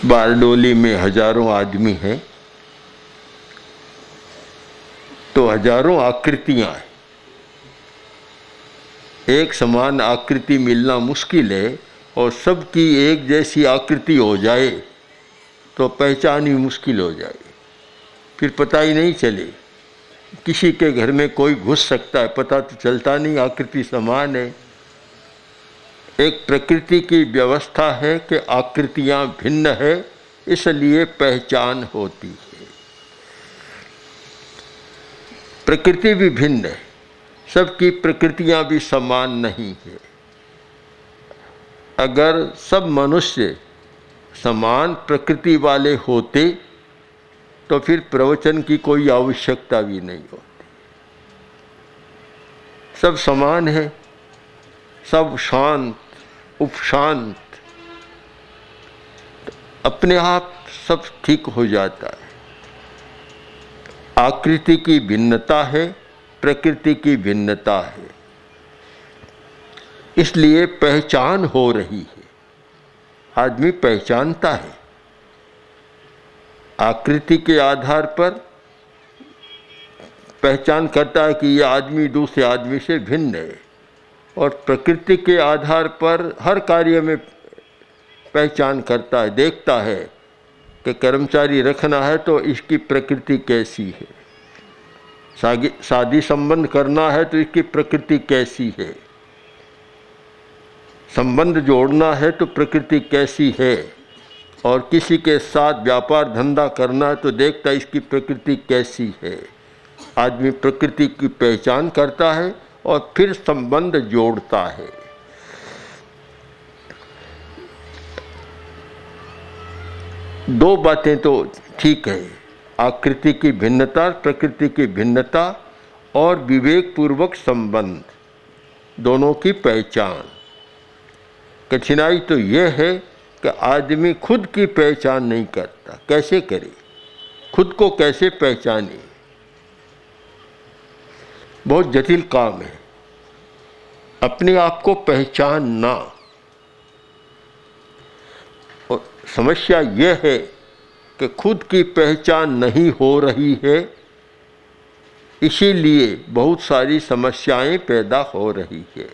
बारडोली में हजारों आदमी हैं तो हजारों आकृतियां हैं। एक समान आकृति मिलना मुश्किल है और सबकी एक जैसी आकृति हो जाए तो पहचान ही मुश्किल हो जाए, फिर पता ही नहीं चले। किसी के घर में कोई घुस सकता है, पता तो चलता नहीं, आकृति समान है। एक प्रकृति की व्यवस्था है कि आकृतियां भिन्न है, इसलिए पहचान होती है। प्रकृति भी भिन्न है, सबकी प्रकृतियां भी समान नहीं है। अगर सब मनुष्य समान प्रकृति वाले होते तो फिर प्रवचन की कोई आवश्यकता भी नहीं होती। सब समान है, सब शांत उपशांत, अपने आप सब ठीक हो जाता है। आकृति की भिन्नता है, प्रकृति की भिन्नता है, इसलिए पहचान हो रही है। आदमी पहचानता है, आकृति के आधार पर पहचान करता है कि यह आदमी दूसरे आदमी से भिन्न है, और प्रकृति के आधार पर हर कार्य में पहचान करता है, देखता है कि कर्मचारी रखना है तो इसकी प्रकृति कैसी है, शादी संबंध करना है तो इसकी प्रकृति कैसी है, संबंध जोड़ना है तो प्रकृति कैसी है, और किसी के साथ व्यापार धंधा करना है तो देखता है इसकी प्रकृति कैसी है। आदमी प्रकृति की पहचान करता है और फिर संबंध जोड़ता है। दो बातें तो ठीक है, आकृति की भिन्नता, प्रकृति की भिन्नता और विवेक पूर्वक संबंध, दोनों की पहचान। कठिनाई तो यह है कि आदमी खुद की पहचान नहीं करता। कैसे करे, खुद को कैसे पहचाने, बहुत जटिल काम है अपने आप को पहचानना। और समस्या यह है कि खुद की पहचान नहीं हो रही है, इसीलिए बहुत सारी समस्याएं पैदा हो रही है।